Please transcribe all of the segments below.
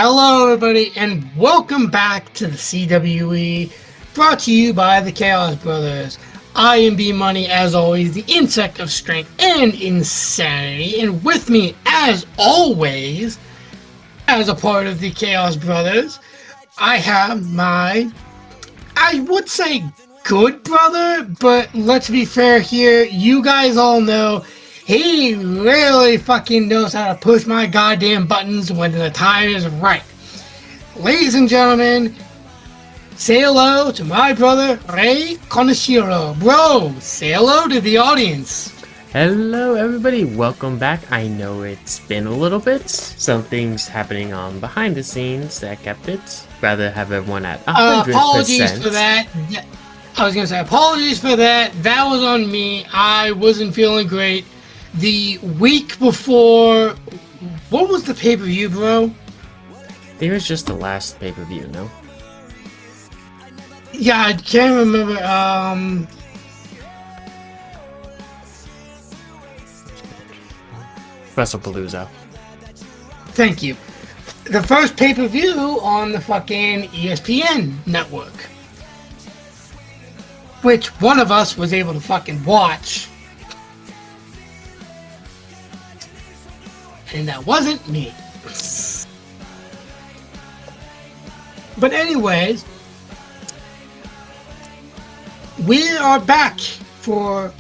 Hello, everybody, and welcome back to the CWE, brought to you by the Chaos Brothers. I am B Money, as always, the insect of strength and insanity, and with me, as always, as a part of the Chaos Brothers, I have my, I would say good brother, but let's be fair here, you guys all know he really fucking knows how to push my goddamn buttons when the time is right. Ladies and gentlemen, say hello to my brother, Ray Konoshiro. Bro, say hello to the audience. Hello everybody, welcome back. I know it's been a little bit. Some things happening on behind the scenes that kept it. Rather have everyone at 100%. Apologies for that. I was gonna say apologies for that. That was on me. I wasn't feeling great. The week before, what was the pay-per-view, bro? I think it was just the last pay-per-view, no? Yeah, I can't remember. WrestlePalooza. Thank you. The first pay-per-view on the fucking ESPN network, which one of us was able to fucking watch. And that wasn't me. But anyways, we are back for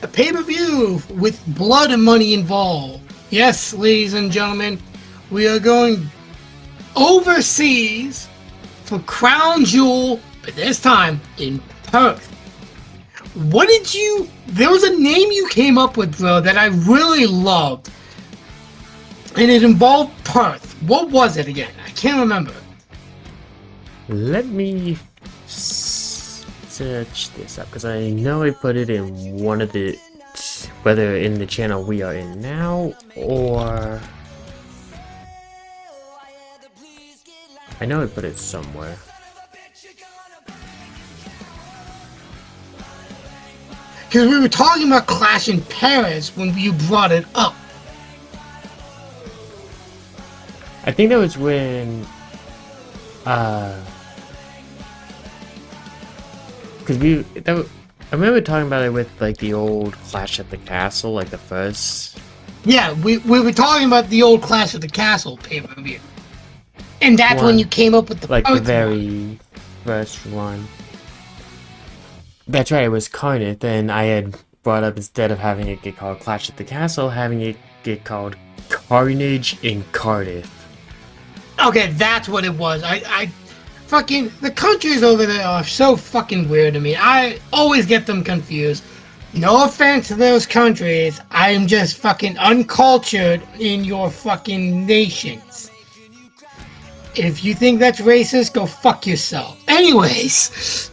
a pay-per-view with blood and money involved. Yes, ladies and gentlemen, we are going overseas for Crown Jewel, but this time in Perth. There was a name you came up with, bro, that I really loved. And it involved Perth. What was it again? I can't remember. Let me search this up, because I know I put it in one of the... whether in the channel we are in now, or... I know I put it somewhere. Because we were talking about Clash in Paris when you brought it up. I think that was when, because I remember talking about it with, like, the old Clash at the Castle, like the first. Yeah, we were talking about the old Clash at the Castle pay-per-view. And that's when you came up with the like the very first one. That's right, it was Cardiff, and I had brought up, instead of having it get called Clash at the Castle, having it get called Carnage in Cardiff. Okay, that's what it was. I fucking, the countries over there are so fucking weird to me. I always get them confused. No offense to those countries. I am just fucking uncultured in your fucking nations. If you think that's racist, go fuck yourself. Anyways,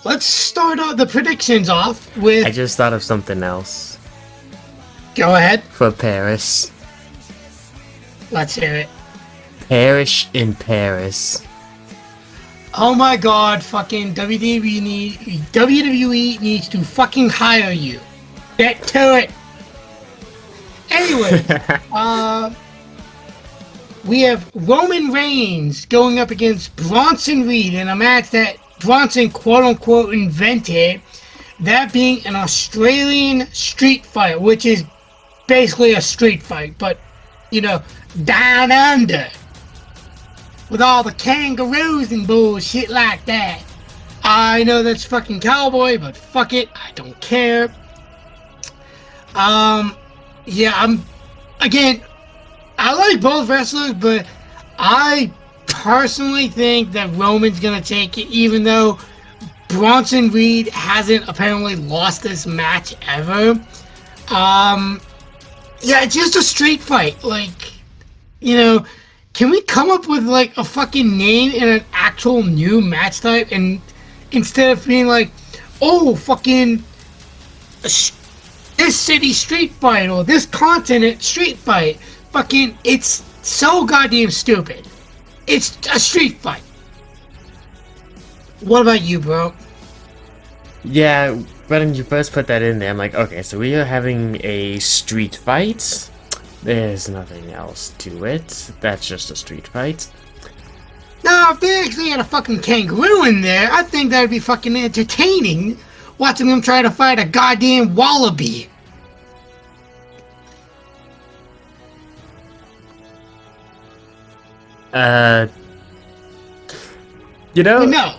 let's start the predictions off with... I just thought of something else. Go ahead. For Paris. Let's hear it. Parish in Paris. Oh my god, fucking WWE needs to fucking hire you. Get to it. Anyway, we have Roman Reigns going up against Bronson Reed in a match that Bronson quote-unquote invented, that being an Australian street fight, which is basically a street fight, but, you know, down under, with all the kangaroos and bullshit like that. I know that's fucking cowboy, but fuck it, I don't care. Yeah, again, I like both wrestlers, but I personally think that Roman's gonna take it, even though Bronson Reed hasn't apparently lost this match ever. Yeah, it's just a street fight, like, you know, can we come up with, like, a fucking name and an actual new match type, and instead of being like, oh, fucking this city street fight, or this continent street fight, fucking, it's so goddamn stupid. It's a street fight. What about you, bro? Yeah, when you first put that in there, I'm like, okay, so we are having a street fight. There's nothing else to it. That's just a street fight. Now, if they actually had a fucking kangaroo in there, I think that'd be fucking entertaining. Watching them try to fight a goddamn wallaby. You know, But no,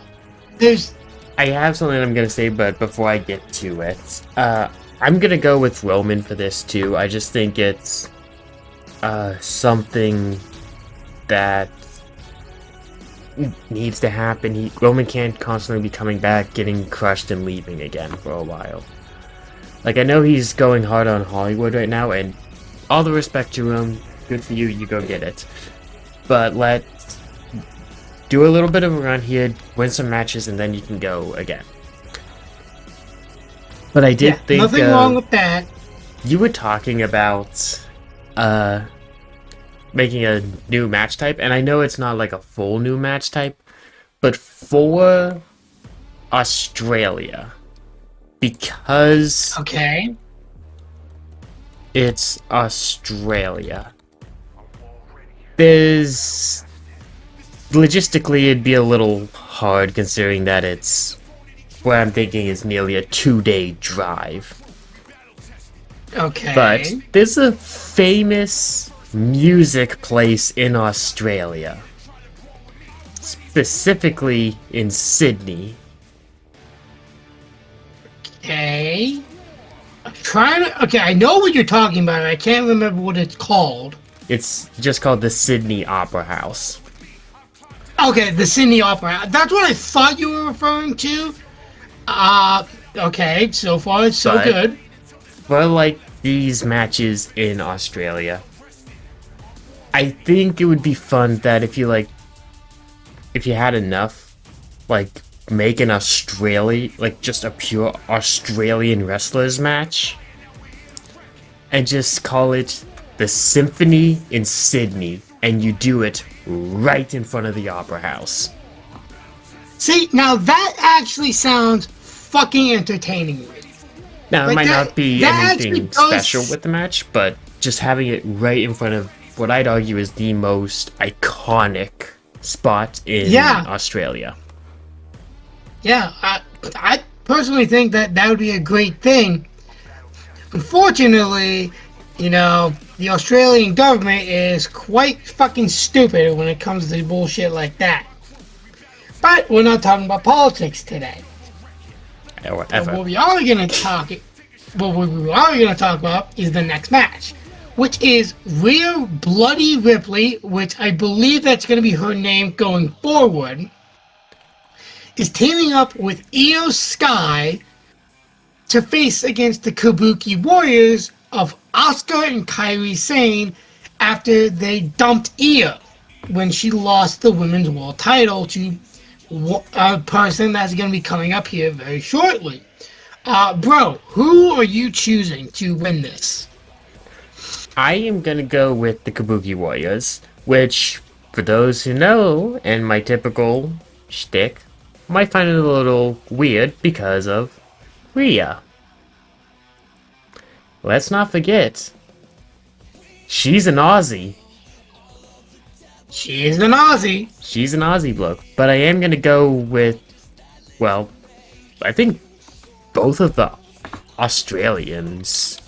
there's. I have something I'm gonna say, but before I get to it, I'm gonna go with Roman for this too. I just think it's something that needs to happen. Roman can't constantly be coming back, getting crushed, and leaving again for a while. Like, I know he's going hard on Hollywood right now, and all the respect to him, good for you, you go get it. But let's do a little bit of a run here, win some matches, and then you can go again. But I did think nothing wrong with that. you were talking about making a new match type, and I know it's not like a full new match type, but for Australia, because Okay. it's Australia, there's logistically it'd be a little hard considering that it's what I'm thinking is nearly a 2-day drive. Okay. But there's a famous music place in Australia, specifically in Sydney. Okay. I'm trying to. Okay, I know what you're talking about. I can't remember what it's called. It's just called the Sydney Opera House. Okay, the Sydney Opera. That's what I thought you were referring to. Okay, so far it's so But- good. For like these matches in Australia, I think it would be fun that if you had enough, like make an just a pure Australian wrestlers match, and just call it the Symphony in Sydney, and you do it right in front of the Opera House. See, now that actually sounds fucking entertaining. Now, it Like might that- not be that actually anything does- special with the match, but just having it right in front of what I'd argue is the most iconic spot in Yeah. Australia. Yeah, I personally think that that would be a great thing. Unfortunately, you know, the Australian government is quite fucking stupid when it comes to bullshit like that. But we're not talking about politics today. Or But ever. what we are gonna talk about is the next match, which is Rhea Bloody Ripley, which I believe that's gonna be her name going forward, is teaming up with Io Sky to face against the Kabuki Warriors of Asuka and Kairi Sane after they dumped Io when she lost the Women's World title to a person that's going to be coming up here very shortly. Bro, who are you choosing to win this? I am gonna go with the Kabuki Warriors, which, for those who know, and my typical shtick, might find it a little weird because of Rhea. Let's not forget, she's an Aussie. She is an Aussie. She's an Aussie bloke. But I am gonna go with, well, I think both of the Australians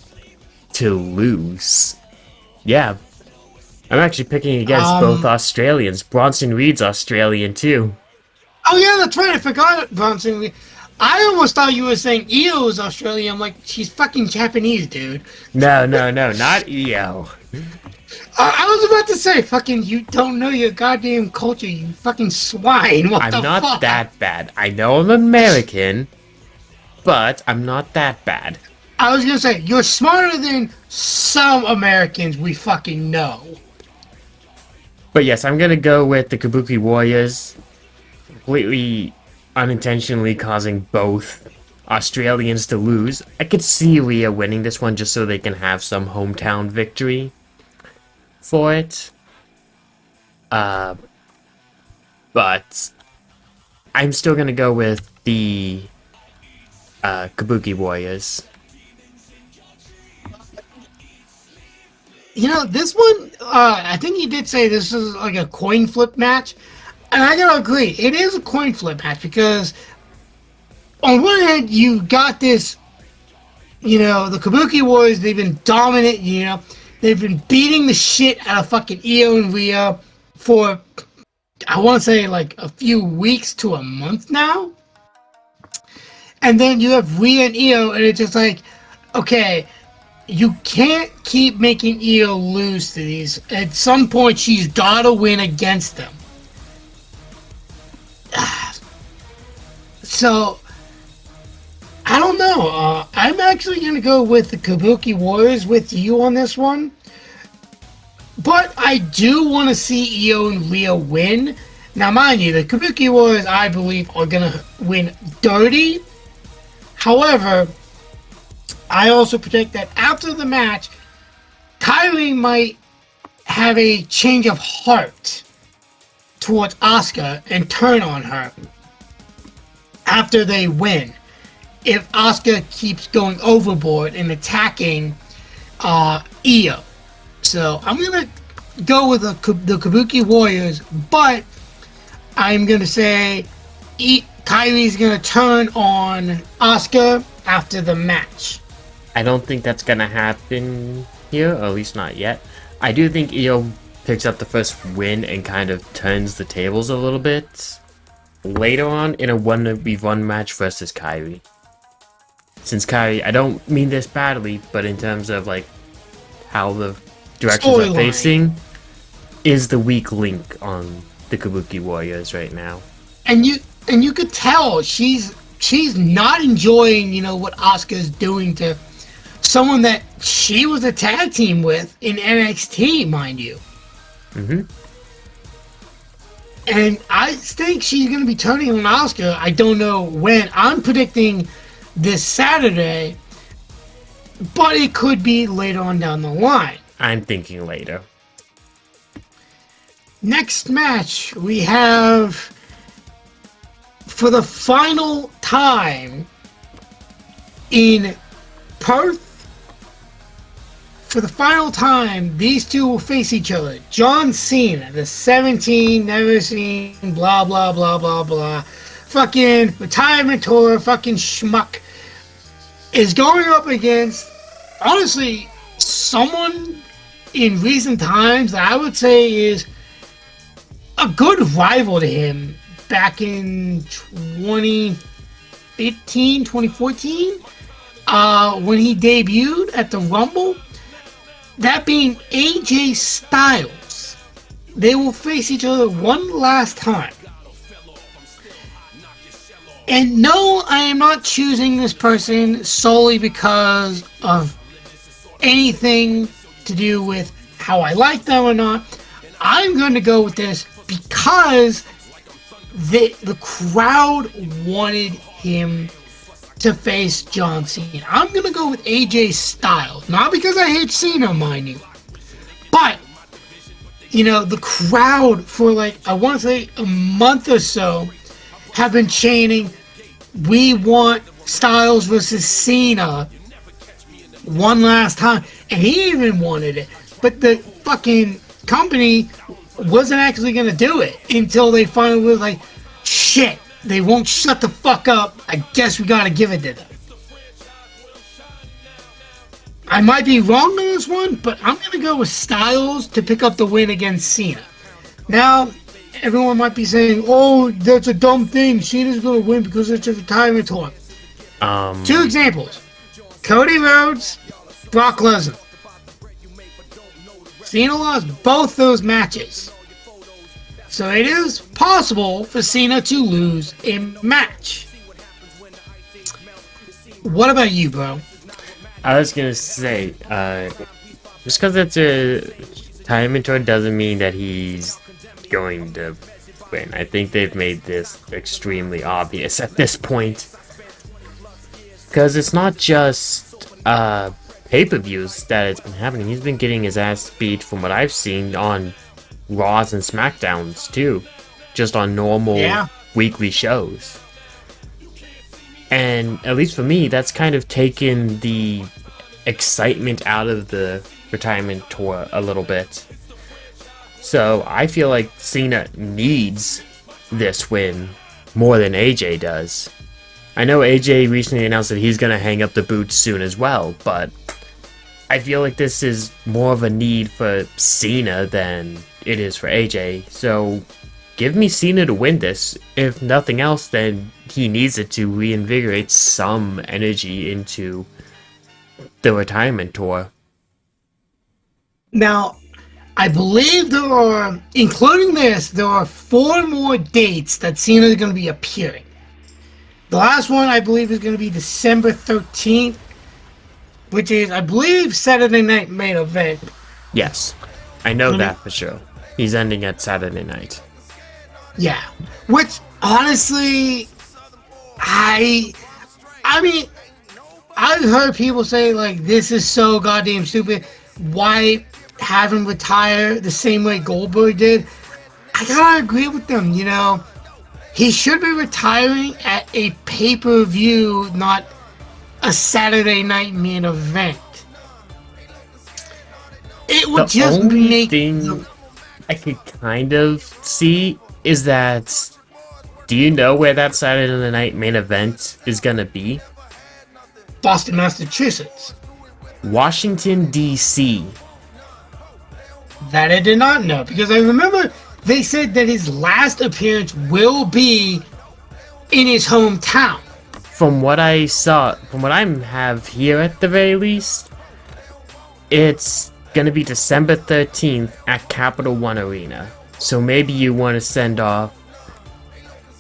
to lose. Yeah. I'm actually picking against both Australians. Bronson Reed's Australian too. Oh yeah, that's right. I forgot Bronson. I almost thought you were saying Io is Australian. I'm like, she's fucking Japanese, dude. No, not EO. I was about to say, fucking, you don't know your goddamn culture, you fucking swine. What I'm the not fuck? that bad. I know I'm American, but I'm not that bad. I was gonna say, you're smarter than some Americans we fucking know. But yes, I'm gonna go with the Kabuki Warriors, completely unintentionally causing both Australians to lose. I could see Rhea winning this one just so they can have some hometown victory for it. But I'm still gonna go with the Kabuki Warriors. This one, I think he did say this is like a coin flip match. And I gotta agree, it is a coin flip match because on one hand, you got this, the Kabuki Warriors, they've been dominant, they've been beating the shit out of fucking Io and Rhea for, I want to say, like a few weeks to a month now. And then you have Rhea and Io, and it's just like, okay, you can't keep making Io lose to these. At some point, she's gotta win against them. So, I don't know. I'm actually going to go with the Kabuki Warriors with you on this one. But I do want to see Io and Rhea win. Now, mind you, the Kabuki Warriors, I believe, are going to win dirty. However, I also predict that after the match, Kyrie might have a change of heart towards Asuka and turn on her after they win. If Asuka keeps going overboard and attacking Io. So I'm going to go with the Kabuki Warriors, but I'm going to say Kyrie's going to turn on Asuka after the match. I don't think that's going to happen here, or at least not yet. I do think Io picks up the first win and kind of turns the tables a little bit later on in a 1v1 match versus Kyrie. Since Kyrie, I don't mean this badly, but in terms of like how the directions are facing, is the weak link on the Kabuki Warriors right now. And you could tell she's not enjoying, what Asuka's doing to someone that she was a tag team with in NXT, mind you. Mm-hmm. And I think she's going to be turning on Asuka. I don't know when. I'm predicting this Saturday, but it could be later on down the line. I'm thinking later. Next match, we have, for the final time in Perth, for the final time, these two will face each other. John Cena, the 17, never seen, blah, blah, blah, blah, blah, fucking retirement tour, fucking schmuck, is going up against, honestly, someone in recent times that I would say is a good rival to him back in 2015, 2014, when he debuted at the Rumble. That being AJ Styles. They will face each other one last time. And no, I am not choosing this person solely because of anything to do with how I like them or not. I'm going to go with this because the crowd wanted him to face John Cena. I'm going to go with AJ Styles. Not because I hate Cena, mind you. But, the crowd for I want to say a month or so have been chanting, we want Styles versus Cena one last time. And he even wanted it. But the fucking company wasn't actually going to do it until they finally were like, shit. They won't shut the fuck up. I guess we gotta give it to them. I might be wrong on this one, but I'm gonna go with Styles to pick up the win against Cena. Now, everyone might be saying, oh, that's a dumb thing. Cena's gonna win because it's a retirement tour. Two examples. Cody Rhodes, Brock Lesnar. Cena lost both those matches. So it is possible for Cena to lose a match. What about you, bro? I was gonna say, just because it's a retirement tour doesn't mean that he's going to win. I think they've made this extremely obvious at this point. Because it's not just pay-per-views that it's been happening. He's been getting his ass beat from what I've seen on Raws and SmackDowns too, just on normal weekly shows. And at least for me, that's kind of taken the excitement out of the retirement tour a little bit. So I feel like Cena needs this win more than AJ does. I know AJ recently announced that he's going to hang up the boots soon as well, but I feel like this is more of a need for Cena than it is for AJ. So give me Cena to win this. If nothing else, then he needs it to reinvigorate some energy into the retirement tour. Now, I believe there are, including this, there are 4 more dates that Cena is going to be appearing. The last one, I believe, is going to be December 13th, which is, I believe, Saturday Night Main Event. Yes, I know that for sure. He's ending at Saturday night. Yeah, which, honestly, I mean, I've heard people say, like, this is so goddamn stupid. Why have him retire the same way Goldberg did? I gotta agree with them, you know. He should be retiring at a pay-per-view, not a Saturday night main event. It would just make... The only thing I could kind of see is that... Do you know where that Saturday night main event is gonna be? Boston, Massachusetts. Washington, D.C. That I did not know, because I remember they said that his last appearance will be in his hometown. From what I saw, from what I have here at the very least, it's gonna be December 13th at Capital One Arena. So maybe you want to send off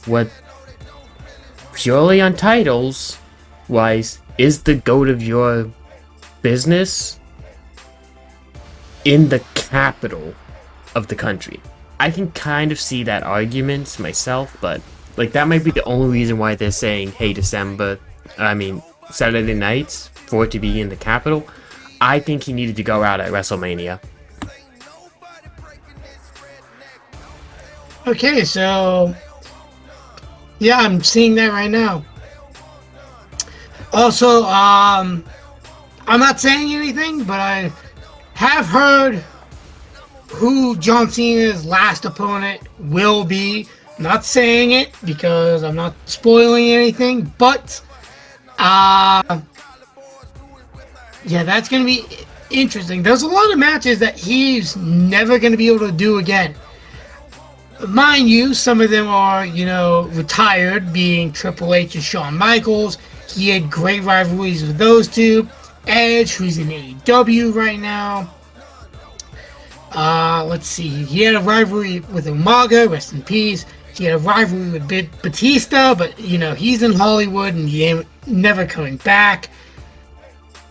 what purely on titles wise is the GOAT of your business in the capital of the country. I can kind of see that argument myself, but like that might be the only reason why they're saying, hey, Saturday nights for it to be in the capital. I think he needed to go out at WrestleMania. Okay, so yeah, I'm seeing that right now. Also, I'm not saying anything, but I have heard who John Cena's last opponent will be. I'm not saying it because I'm not spoiling anything, but yeah, that's going to be interesting. There's a lot of matches that he's never going to be able to do again. Mind you, some of them are, retired, being Triple H and Shawn Michaels. He had great rivalries with those two. Edge, who's in AEW right now. Let's see. He had a rivalry with Umaga, rest in peace. He had a rivalry with Batista, but, he's in Hollywood and he ain't never coming back.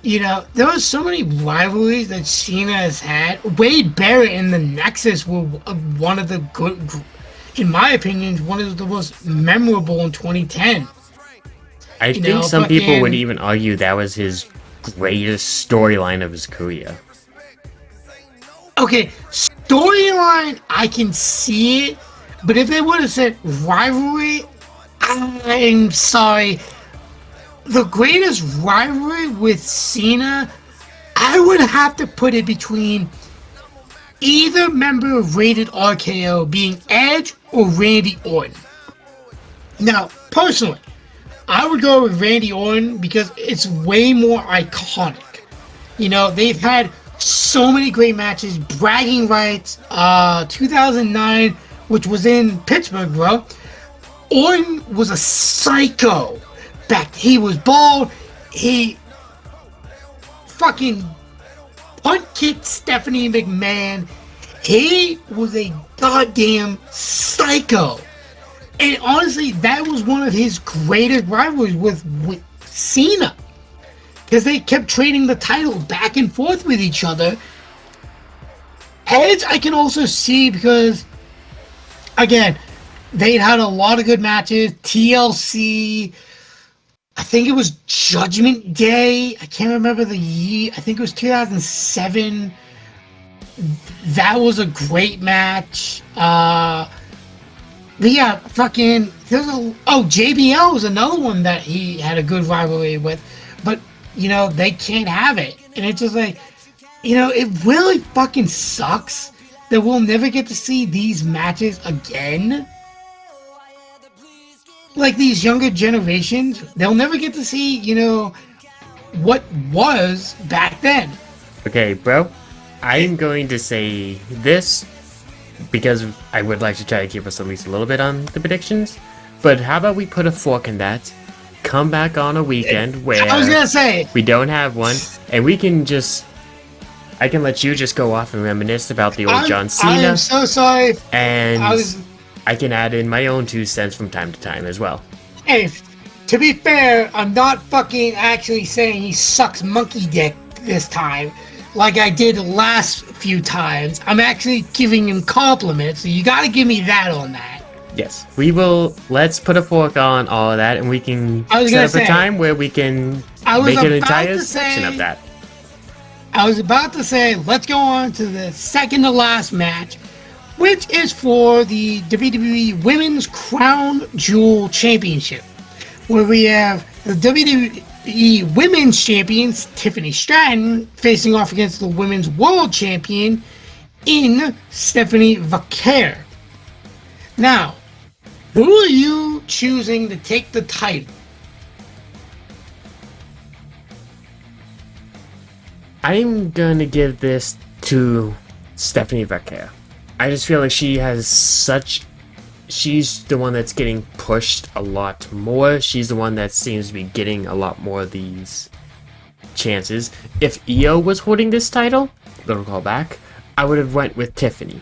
There are so many rivalries that Cena has had. Wade Barrett and the Nexus were one of the good, in my opinion, one of the most memorable in 2010. I think some people would even argue that was his greatest storyline of his career. Okay, storyline, I can see it, but if they would have said rivalry, I'm sorry. The greatest rivalry with Cena, I would have to put it between either member of Rated RKO being Edge or Randy Orton. Now, personally, I would go with Randy Orton because it's way more iconic. They've had so many great matches, bragging rights, 2009, which was in Pittsburgh, bro. Orton was a psycho. He was bald. He fucking punt kicked Stephanie McMahon. He was a goddamn psycho. And honestly, that was one of his greatest rivalries with Cena. Because they kept trading the title back and forth with each other. Edge, I can also see because, again, they'd had a lot of good matches. TLC, I think it was Judgment Day. I can't remember the year. I think it was 2007. That was a great match. But yeah, JBL was another one that he had a good rivalry with. But, they can't have it. And it's just like, it really fucking sucks that we'll never get to see these matches again. Like these younger generations, they'll never get to see, what was back then. Okay, bro. I'm going to say this because I would like to try to keep us at least a little bit on the predictions. But how about we put a fork in that? Come back on a weekend where I was gonna say we don't have one, and we can just. I can let you just go off and reminisce about the old John Cena. I am so sorry. And I can add in my own 2 cents from time to time as well. Hey, to be fair, I'm not fucking actually saying he sucks monkey dick this time, like I did the last few times. I'm actually giving him compliments, so you gotta give me that on that. Yes, we will. Let's put a fork on all of that, and we can set up a time where we can make an entire section of that. I was about to say, let's go on to the second to last match, which is for the WWE Women's Crown Jewel Championship, where we have the WWE Women's Champions, Tiffany Stratton, facing off against the Women's World Champion in Stephanie Vaquer. Now, who are you choosing to take the title? I'm gonna give this to Stephanie Vaquer. I just feel like she's the one that's getting pushed a lot more. She's the one that seems to be getting a lot more of these chances. If Io was holding this title, little callback, I would have went with Tiffany.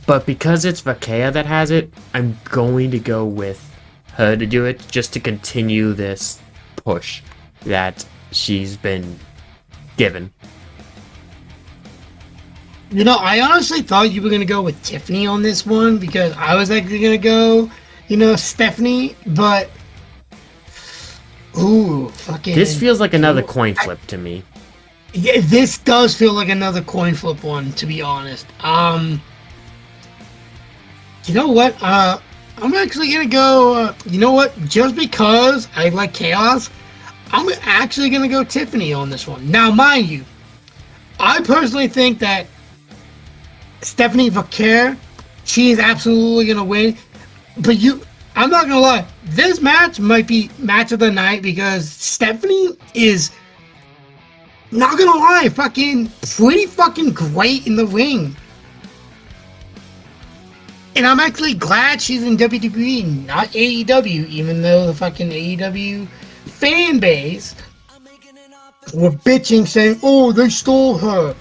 But because it's Vaquer that has it, I'm going to go with her to do it, just to continue this push that she's been given. I honestly thought you were going to go with Tiffany on this one, because I was actually going to go, Stephanie, but ooh, fucking... This feels like another coin flip to me. Yeah, this does feel like another coin flip one, to be honest. You know what? I'm actually going to go, just because I like chaos, I'm actually going to go Tiffany on this one. Now, mind you, I personally think that Stephanie Vaquer, she is absolutely going to win. But I'm not going to lie, this match might be match of the night, because Stephanie is, not going to lie, pretty fucking great in the ring. And I'm actually glad she's in WWE, not AEW, even though the fucking AEW fan base were bitching, saying, oh, they stole her.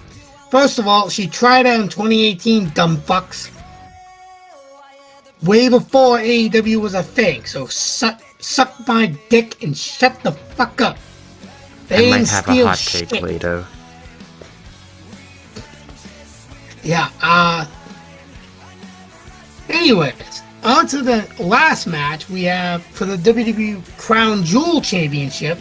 First of all, she tried out in 2018, dumb fucks. Way before AEW was a thing, so suck my dick and shut the fuck up. They might have a hot take later. Yeah, anyways, on to the last match we have for the WWE Crown Jewel Championship.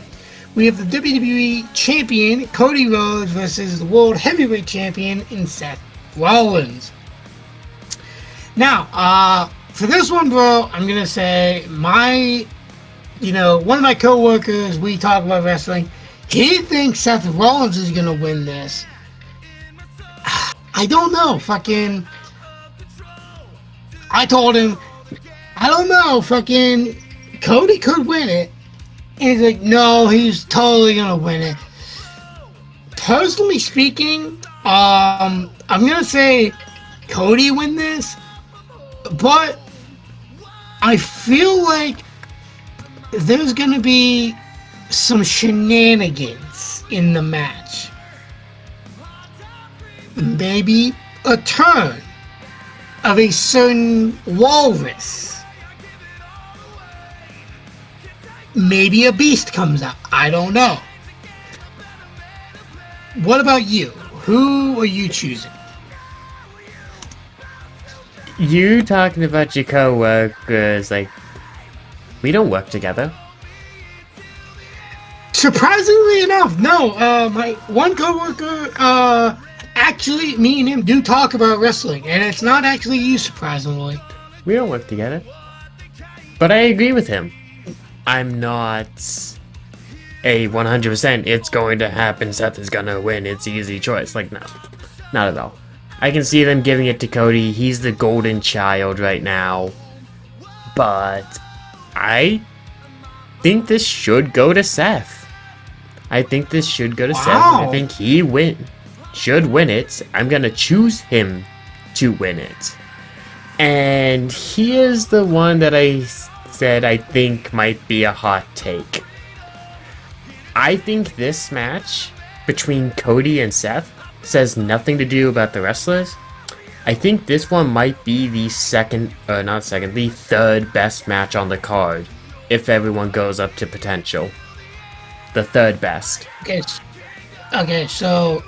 We have the WWE Champion, Cody Rhodes, versus the World Heavyweight Champion in Seth Rollins. Now, for this one, bro, I'm going to say one of my co-workers, we talk about wrestling, he thinks Seth Rollins is going to win this. I don't know, I told him, I don't know, Cody could win it. And he's like, no, he's totally gonna win it. Personally speaking, I'm gonna say Cody win this, but I feel like there's gonna be some shenanigans in the match. Maybe a turn of a certain walrus. Maybe a beast comes out. I don't know. What about you? Who are you choosing? You talking about your co-workers, we don't work together. Surprisingly enough, no. My one co-worker, actually, me and him do talk about wrestling, and it's not actually you, surprisingly. We don't work together. But I agree with him. I'm not a 100% it's going to happen, Seth is gonna win, it's easy choice. Like, no, not at all. I can see them giving it to Cody. He's the golden child right now. But I think this should go to Seth. I think this should go to Seth. I think he should win it. I'm gonna choose him to win it. And here's the one that I said I think might be a hot take. I think this match between Cody and Seth says nothing to do about the wrestlers. I think this one might be the the third best match on the card if everyone goes up to potential. The third best. Okay, so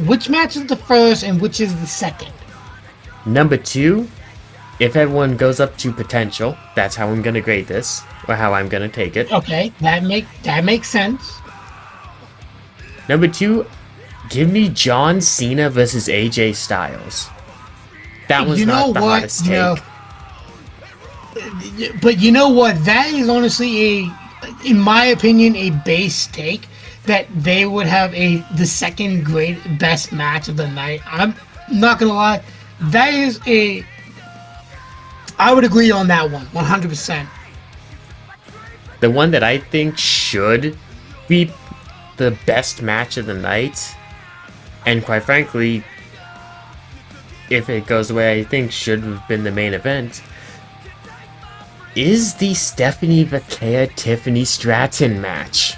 which match is the first and which is the second? Number 2, if everyone goes up to potential, that's how I'm gonna grade this, or how I'm gonna take it. Okay, that makes sense. Number 2, give me John Cena versus AJ Styles. That was not the hottest take. But you know what? That is honestly in my opinion, a base take that they would have the second best match of the night. I'm not gonna lie, I would agree on that one, 100%. The one that I think should be the best match of the night, and quite frankly, if it goes the way I think should have been the main event, is the Stephanie Vaquer-Tiffany Stratton match.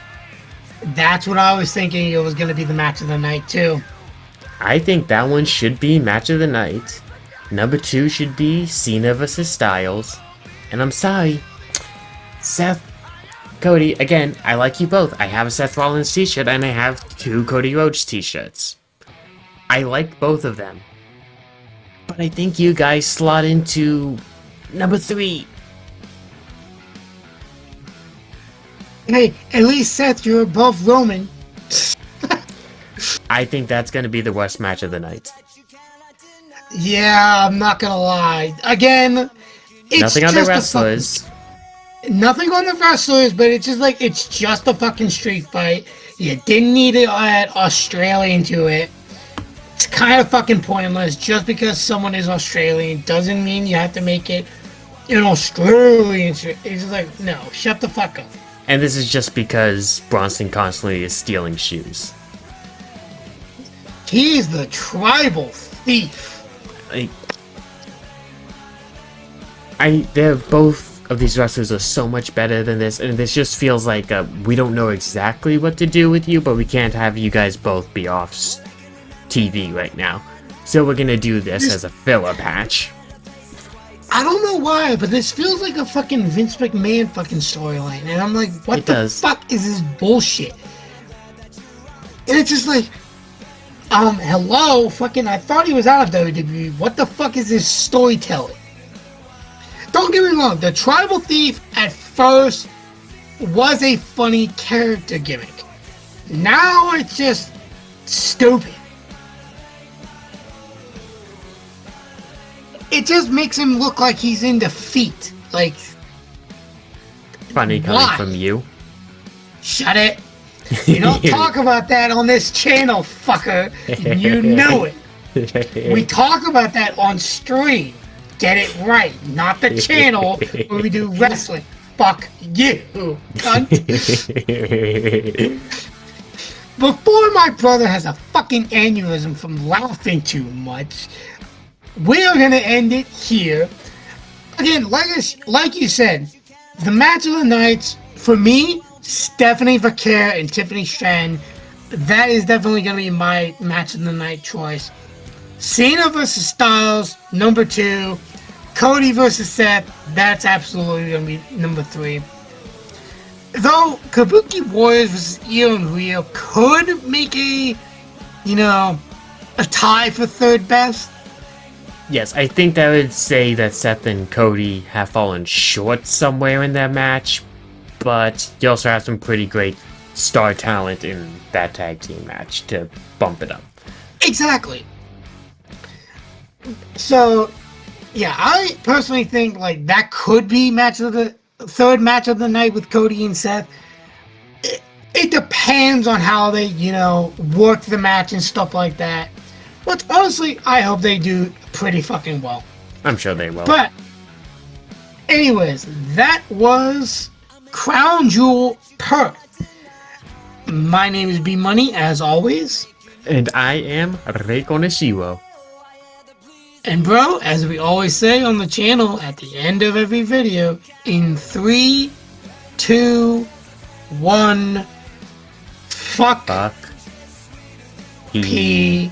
That's what I was thinking it was going to be the match of the night, too. I think that one should be match of the night. Number 2 should be Cena vs. Styles. And I'm sorry, Seth, Cody, again, I like you both. I have a Seth Rollins t-shirt and I have 2 Cody Rhodes t-shirts. I like both of them. But I think you guys slot into number 3. Hey, at least Seth, you're above Roman. I think that's going to be the worst match of the night. Yeah, I'm not gonna lie. Again, it's nothing on the wrestlers. Nothing on the wrestlers, but it's just a fucking street fight. You didn't need to add Australian to it. It's kind of fucking pointless. Just because someone is Australian doesn't mean you have to make it an Australian. It's just like, no, shut the fuck up. And this is just because Bronson constantly is stealing shoes. He's the tribal thief. They're both of these wrestlers are so much better than this, and this just feels like we don't know exactly what to do with you, but we can't have you guys both be off TV right now. So we're gonna do this as a filler patch. I don't know why, but this feels like a fucking Vince McMahon fucking storyline, and I'm like, what the fuck is this bullshit? And it's just like, hello, fucking, I thought he was out of WWE. What the fuck is this storytelling? Don't get me wrong, the Tribal Thief at first was a funny character gimmick. Now it's just stupid. It just makes him look like he's in defeat. Like, funny coming from you. Shut it. You don't talk about that on this channel, fucker. You know it. We talk about that on stream. Get it right. Not the channel where we do wrestling. Fuck you, cunt. Before my brother has a fucking aneurysm from laughing too much, we are going to end it here. Again, like you said, the match of the night, for me, Stephanie Vaquer and Tiffany Stratton, that is definitely going to be my match of the night choice. Cena versus Styles, number 2. Cody versus Seth, that's absolutely going to be number 3. Though Kabuki Warriors versus Io and Rio could make a tie for third best. Yes, I think that would say that Seth and Cody have fallen short somewhere in that match, but you also have some pretty great star talent in that tag team match to bump it up. Exactly. So, yeah, I personally think like that could be third match of the night with Cody and Seth. It depends on how they, work the match and stuff like that. But honestly, I hope they do pretty fucking well. I'm sure they will. But, anyways, that was Crown Jewel Perth. My name is B Money, as always. And I am Reiko Nishiwo. And bro, as we always say on the channel at the end of every video, in 3, 2, 1, fuck PG.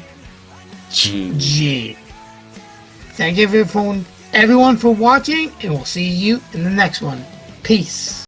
Thank you everyone for watching, and we'll see you in the next one. Peace.